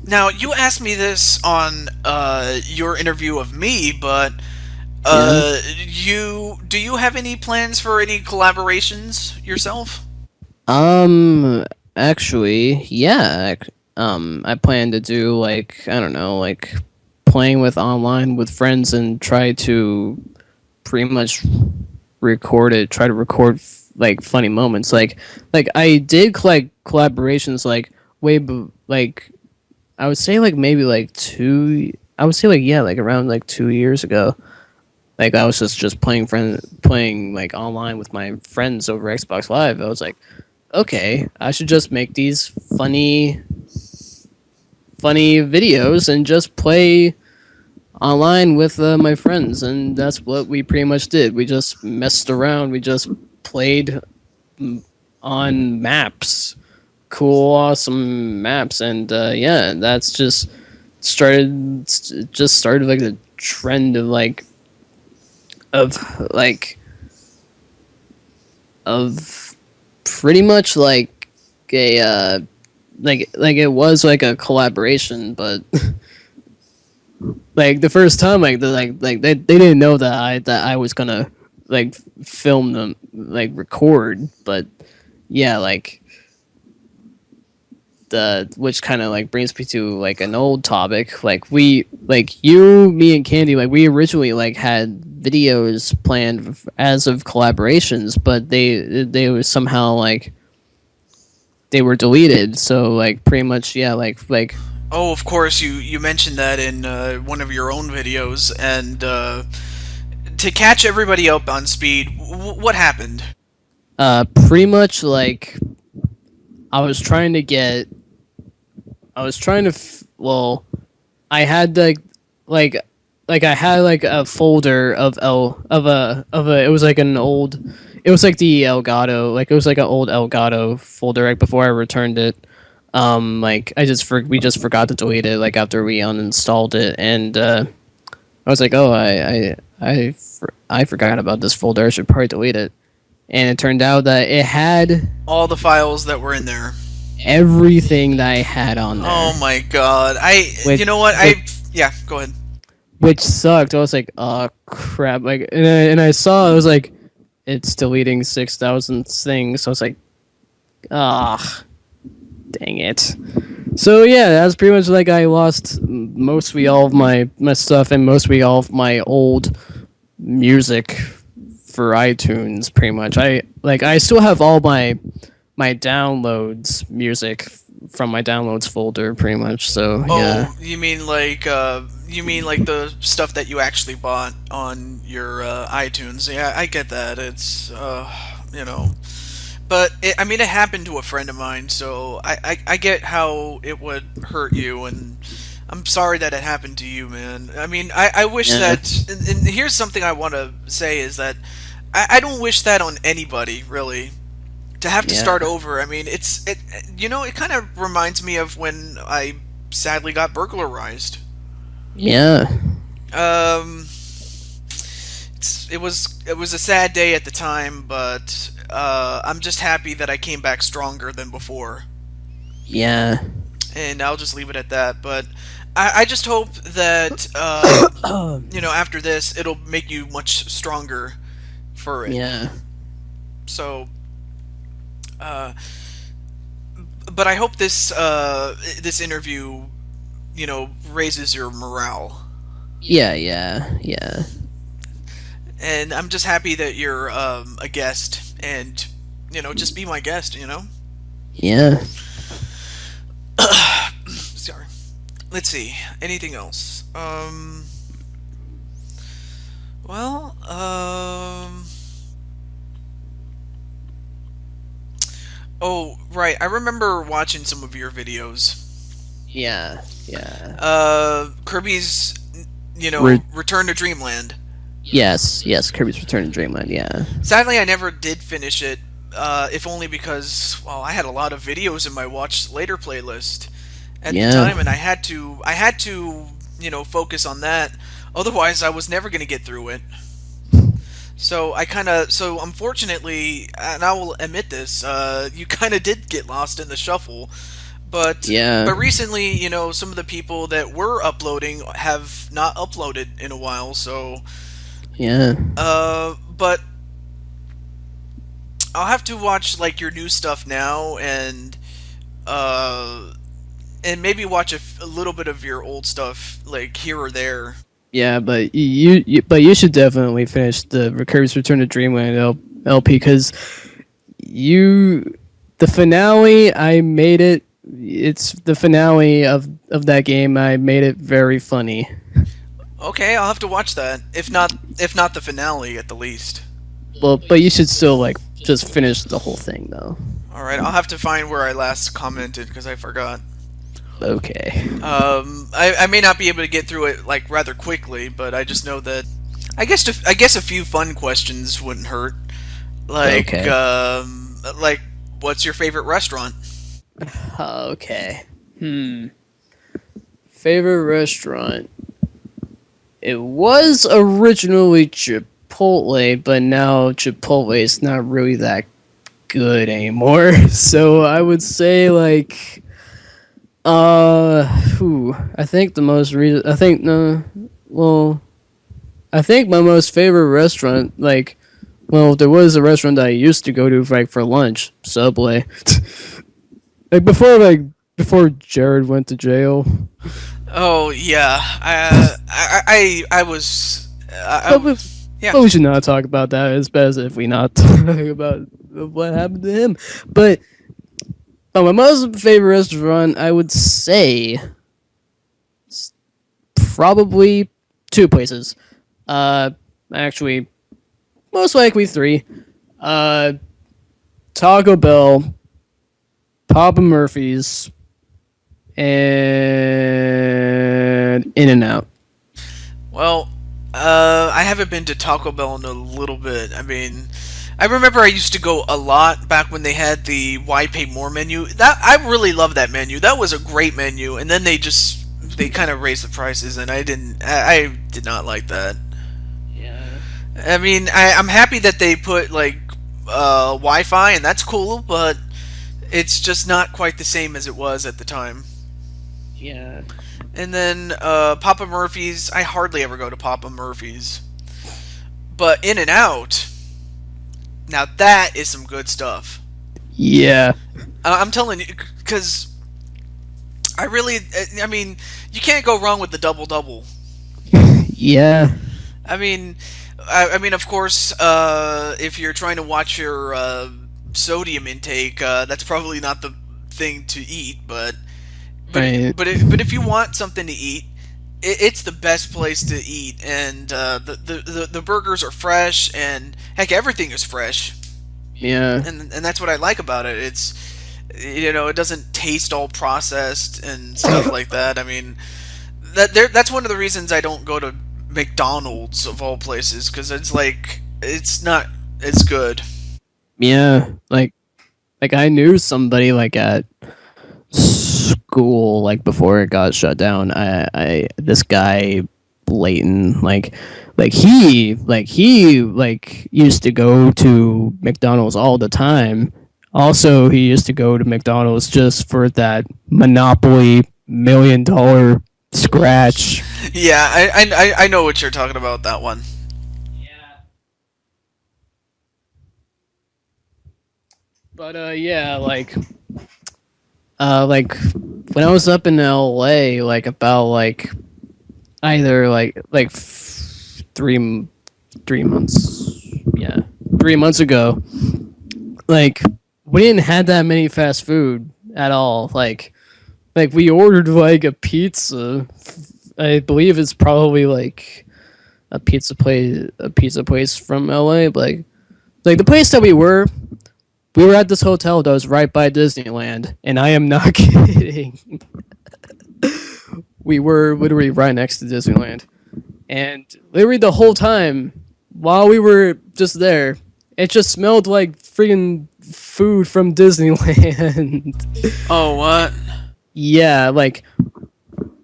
Now, you asked me this on your interview of me, but Yeah. do you have any plans for any collaborations yourself? Um. Actually, yeah. I plan to do like I don't know, like playing with online with friends and try to pretty much record it. Try to record like funny moments. Like I did like collaborations like like I would say like maybe like two. I would say like yeah, like around like 2 years ago. Like I was just playing like online with my friends over Xbox Live. I was like, okay, I should just make these funny videos and just play online with my friends, and that's what we pretty much did. We just messed around. We just played on maps, cool, awesome maps, and yeah, that's just started like the trend of like of pretty much like a like it was like a collaboration, but like the first time like they didn't know that I was gonna like film them like record, but yeah, like the which kind of like brings me to like an old topic. Like we like you, me, and Candy, like we originally like had videos planned as of collaborations, but they were somehow like they were deleted. So like pretty much yeah, like Oh, of course, you mentioned that in one of your own videos, and to catch everybody up on speed, what happened? pretty much like I was trying to get I was trying to well I had like like I had like a folder of a it was like an old it was like the Elgato like it was like an old Elgato folder like before I returned it. Like we just forgot to delete it like after we uninstalled it, and I was like, oh, I forgot about this folder. I should probably delete it. And it turned out that it had All the files that were in there. everything that I had on Oh there, my god. which You know what? which Yeah, go ahead. which sucked. I was like, oh crap! Like, and I saw it was like it's deleting 6,000 things. So I was like, ah, dang it. So yeah, that's pretty much like I lost mostly all of my stuff and mostly all of my old music for iTunes. Pretty much, I still have all my downloads music from my downloads folder. Pretty much. So yeah, Oh, you mean like the stuff that you actually bought on your iTunes? Yeah, I get that. It's you know, but I mean, it happened to a friend of mine, so I get how it would hurt you, and I'm sorry that it happened to you, man. I mean, I wish yeah, that, and here's something I want to say is that I don't wish that on anybody, really. To have to yeah, start over. I mean, it kind of reminds me of when I sadly got burglarized. yeah, Um, it was a sad day at the time, but I'm just happy that I came back stronger than before, yeah. and I'll just leave it at that. But I just hope that after this, it'll make you much stronger for it. Yeah. So, uh, but I hope this interview, raises your morale. Yeah, yeah, yeah, And I'm just happy that you're a guest, and just be my guest. yeah. Sorry. Let's see. Anything else? Well, oh, right. I remember watching some of your videos. Yeah, yeah. Kirby's, Re- Return to Dreamland. yes, yes. Kirby's Return to Dreamland. Yeah, Sadly, I never did finish it. If only because, well, I had a lot of videos in my watch later playlist at the yeah, time, and I had to, focus on that. Otherwise, I was never going to get through it. So unfortunately, and I will admit this, you kind of did get lost in the shuffle. Yeah, but recently, some of the people that were uploading have not uploaded in a while. So, yeah, but I'll have to watch like your new stuff now, uh, and maybe watch a little bit of your old stuff like here or there. yeah. But but you should definitely finish the Recurve's Return to Dreamland LP because you the finale. I made it. It's the finale of that game. I made it very funny. Okay, I'll have to watch that. If not the finale at the least. Well, but you should still like just finish the whole thing though. All right, I'll have to find where I last commented because I forgot. Okay. I may not be able to get through it like rather quickly, but I just know that I guess a few fun questions wouldn't hurt. Okay. Like what's your favorite restaurant? Okay. Favorite restaurant. It was originally Chipotle, but now Chipotle is not really that good anymore. So I would say like I think the most reason I think no well I think my most favorite restaurant there was a restaurant that I used to go to like for lunch, Subway. Before Jared went to jail. Oh yeah, I was But we, yeah. but we should not talk about that. It's best if we not talk about what happened to him. But my most favorite restaurant, I would say, probably two places. Uh, Actually, most likely three. Uh, Taco Bell, Papa Murphy's, and In and Out. Well, I haven't been to Taco Bell in a little bit. I mean, I remember I used to go a lot back when they had the Why Pay More menu. That I really loved that menu. That was a great menu. And then they kind of raised the prices, and I did not like that. Yeah. I mean, I'm happy that they put like Wi-Fi, and that's cool, but it's just not quite the same as it was at the time. Yeah. And then Papa Murphy's, I hardly ever go to Papa Murphy's. But In and Out, now that is some good stuff. Yeah. I'm telling you, because I mean, you can't go wrong with the double double. Yeah. I mean, of course, if you're trying to watch your sodium intake, that's probably not the thing to eat. Right. But if you want something to eat, it's the best place to eat, and the burgers are fresh, and heck, everything is fresh, Yeah. and that's what I like about it. It doesn't taste all processed and stuff like that. I mean, that's one of the reasons I don't go to McDonald's of all places, because it's like it's not as good. Yeah. Like I knew somebody like at school like before it got shut down. I this guy Leighton he used to go to McDonald's all the time. Also, he used to go to McDonald's just for that Monopoly $1 million scratch. Yeah, I know what you're talking about, that one. But yeah, like when I was up in LA, like about like either three months, yeah, 3 months ago, like we didn't have that many fast food at all. Like we ordered like a pizza. I believe it's probably like a pizza place from LA. But like the place that we were at this hotel that was right by Disneyland, and I am not kidding. We were literally right next to Disneyland, and literally the whole time while we were just there, it just smelled like freaking food from Disneyland. Oh, what? Yeah, like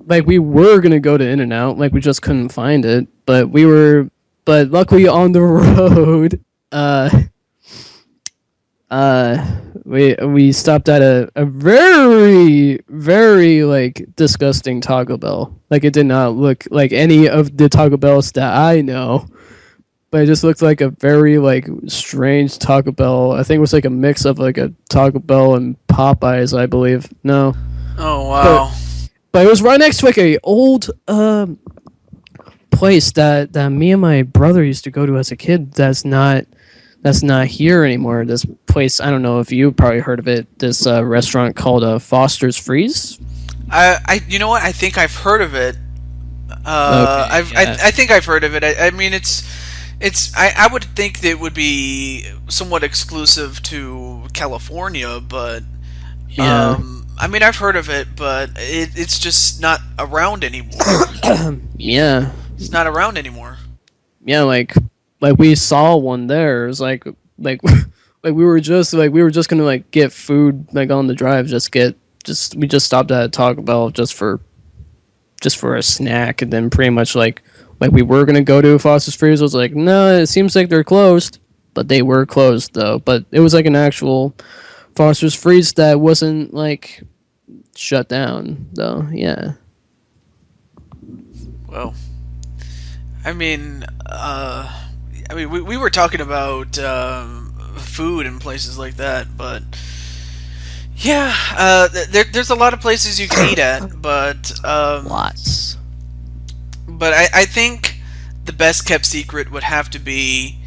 we were gonna go to In and Out, like we just couldn't find it, but luckily on the road, We stopped at a very very like disgusting Taco Bell. Like it did not look like any of the Taco Bells that I know, but it just looked like a very like strange Taco Bell. I think it was like a mix of like a Taco Bell and Popeyes, I believe. No, Oh but wow. it was right next to like a old place that me and my brother used to go to as a kid. That's not here anymore. This place, I don't know if you probably heard of it. This restaurant called Foster's Freeze. You know what? I think I've heard of it. Okay, yeah, I think I've heard of it. I mean, I would think that it would be somewhat exclusive to California, but yeah, I mean, I've heard of it, but it's just not around anymore. yeah, It's not around anymore. yeah. Like we saw one there. It was like like we were just gonna like get food like on the drive. We just stopped at Taco Bell just for a snack, and then pretty much like we were gonna go to Foster's Freeze. I was like, no, it seems like they're closed, but they were closed though. But it was like an actual Foster's Freeze that wasn't like shut down though. Yeah, Well, I mean, we were talking about food and places like that, but yeah, there's a lot of places you can eat at, lots. but I think the best kept secret would have to be,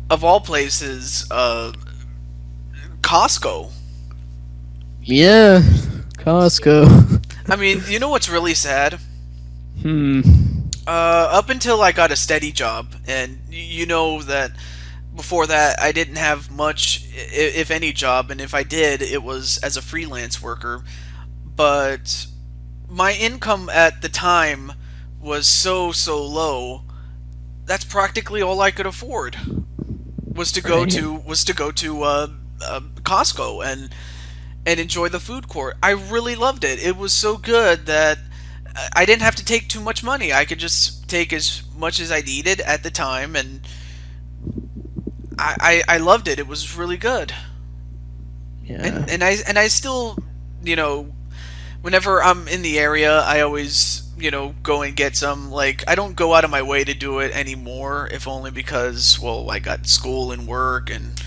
of all places, Costco. Yeah, Costco. I mean, you know what's really sad? Hmm. Up until I got a steady job, and you know that before that I didn't have much, if any, job, and if I did, it was as a freelance worker. But my income at the time was so low. That's practically all I could afford Right. was to go to Costco and enjoy the food court. I really loved it. It was so good that I didn't have to take too much money. I could just take as much as I needed at the time, and I loved it. It was really good. Yeah. And I still, you know, whenever I'm in the area, I always, go and get some. Like, I don't go out of my way to do it anymore, if only because, well, I got school and work, and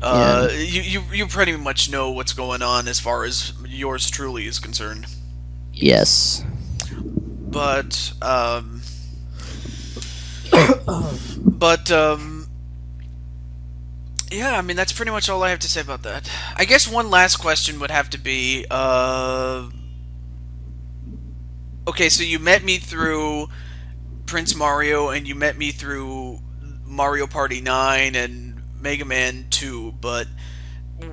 Yeah. you pretty much know what's going on as far as yours truly is concerned. Yes. But but yeah, I mean that's pretty much all I have to say about that. I guess one last question would have to be, okay, so you met me through Prince Mario, and you met me through Mario Party 9 and Mega Man 2, but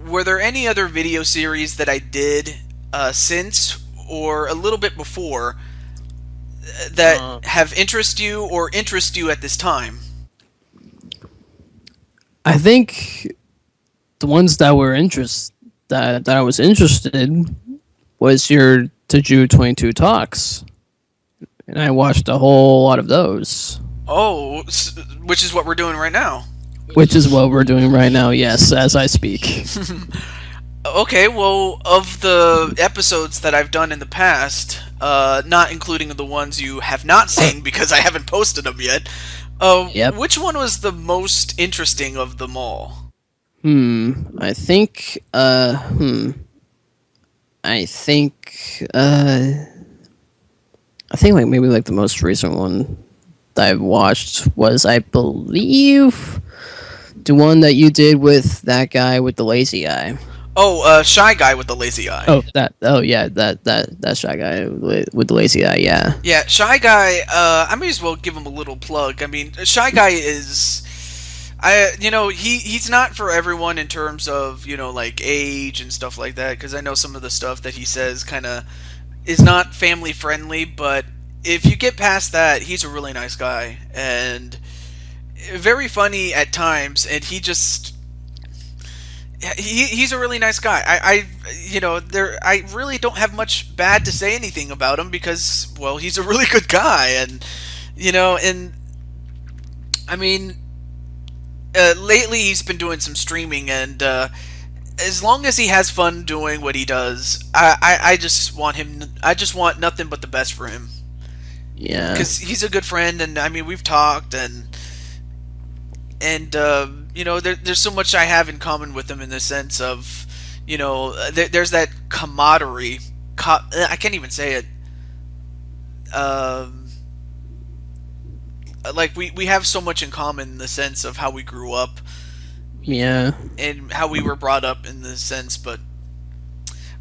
were there any other video series that I did since or a little bit before that Uh, have interest you or interest you at this time? I think the ones that I was interested in was your TehJew22 talks, and I watched a whole lot of those, Oh, which is what we're doing right now. which is what we're doing right now. Yes, as I speak. Okay, well, of the episodes that I've done in the past, not including the ones you have not seen because I haven't posted them yet, Yep. which one was the most interesting of them all? I think. I think. I think like maybe like the most recent one that I've watched was, I believe, the one that you did with that guy with the lazy eye. Oh, Shy Guy with the Lazy Eye. Oh, that. Oh, yeah, that shy guy with the lazy eye. Yeah. Yeah, Shy Guy, I may as well give him a little plug. I mean, Shy Guy is. He's not for everyone in terms of, like age and stuff like that, because I know some of the stuff that he says kind of is not family friendly, but if you get past that, he's a really nice guy and very funny at times, and he's a really nice guy. I really don't have much bad to say anything about him because, well, he's a really good guy, and I mean, lately he's been doing some streaming, and as long as he has fun doing what he does, I just want him. I just want nothing but the best for him Yeah. because he's a good friend, and I mean we've talked, and there's so much I have in common with him in the sense of there's that camaraderie. I can't even say it. Um, like we have so much in common in the sense of how we grew up Yeah. and how we were brought up in the sense, but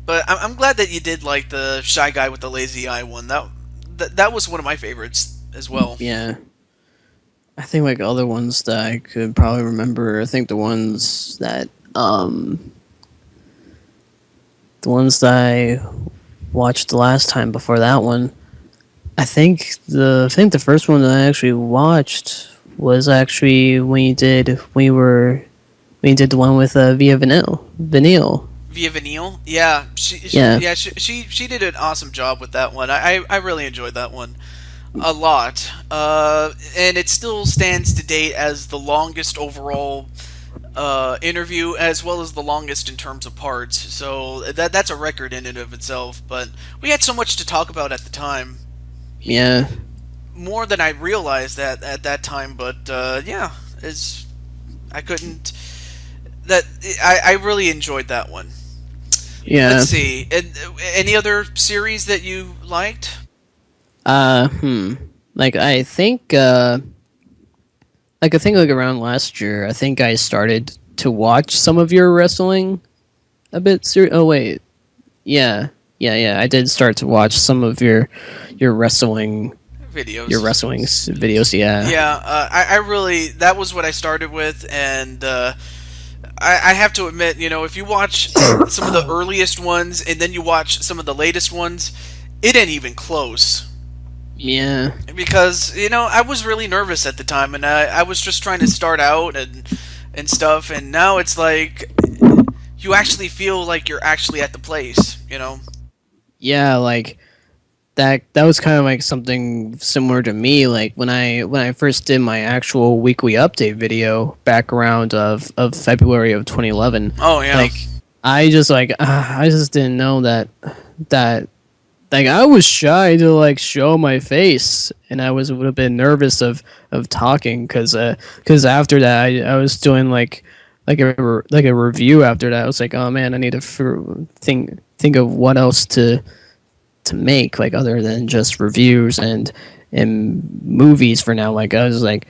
I'm glad that you did like the shy guy with the lazy eye one. That was one of my favorites as well. Yeah. I think like other ones that I could probably remember. I think the ones that I watched the last time before that one. I think the first one that I actually watched was actually when you did the one with Via Vinyl. Via Vanille, yeah, Yeah. she did an awesome job with that one. I really enjoyed that one a lot, and it still stands to date as the longest overall interview, as well as the longest in terms of parts. So that's a record in and of itself. But we had so much to talk about at the time, Yeah. more than I realized that at that time. But yeah, it's I couldn't. That I really enjoyed that one. Let's Yeah. see. Any other series that you liked? Hmm. Like I think like around last year, I think I started to watch some of your wrestling a bit. Oh wait, yeah, yeah. I did start to watch some of your wrestling Videos. videos. Yeah, Yeah, I really that was what I started with, and I have to admit, if you watch some of the earliest ones and then you watch some of the latest ones, it ain't even close. yeah, Because I was really nervous at the time, and I was just trying to start out and stuff, and now it's like you actually feel like you're actually at the place. yeah. Like that was kind of like something similar to me. Like when I first did my actual weekly update video back around of February of 2011. Oh yeah. Like I just didn't know that like I was shy to like show my face, and I would have been nervous of talking because after that I was doing like a review after that. I was like, oh man, I need to think of what else to make like other than just reviews and movies for now. Like I was like,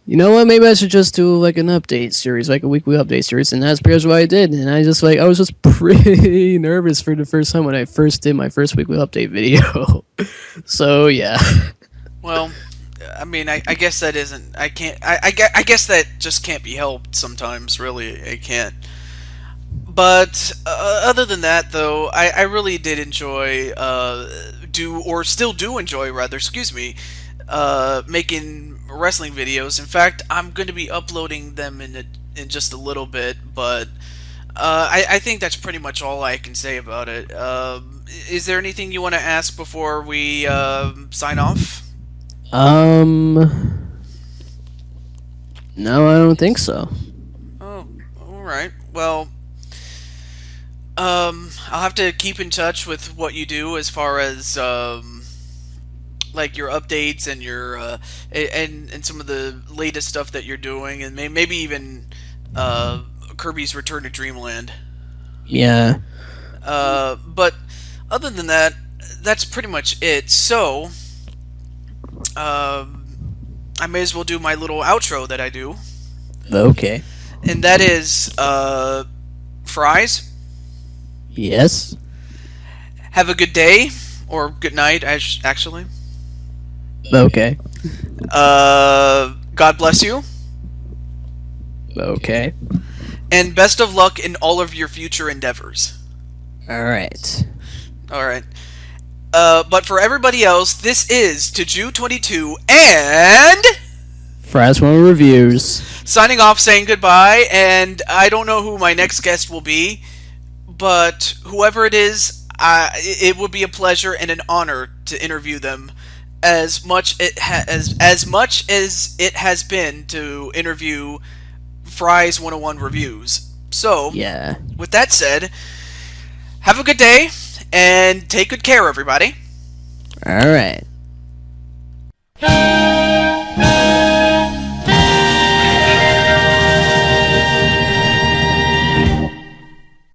you know what? Maybe I should just do like an update series, like a weekly update series, and that's pretty much what I did. And I was just pretty nervous for the first time when I first did my first weekly update video. So yeah, Well, I mean, I guess that isn't. I can't. I guess that just can't be helped sometimes. Really, it can't. But other than that, though, I really did enjoy still do enjoy rather. Excuse me, making wrestling videos. In fact, I'm going to be uploading them in just a little bit. But I think that's pretty much all I can say about it. Is there anything you want to ask before we sign off? um, no, I don't think so. Oh, all right. Well, I'll have to keep in touch with what you do as far as like your updates and your and some of the latest stuff that you're doing, and maybe even uh, Kirby's Return to Dreamland. Yeah, But other than that, that's pretty much it. So, I may as well do my little outro that I do, okay, and that is Fries. yes, Have a good day or good night, actually. okay, God bless you, okay. and best of luck in all of your future endeavors. All right. All right. But for everybody else, this is TehJew22 and Fries101Reviews. signing off, saying goodbye. And I don't know who my next guest will be, but whoever it is, it would be a pleasure and an honor to interview them. As much as it has been to interview Fries101 Reviews. So, Yeah. with that said, have a good day and take good care, everybody. All right.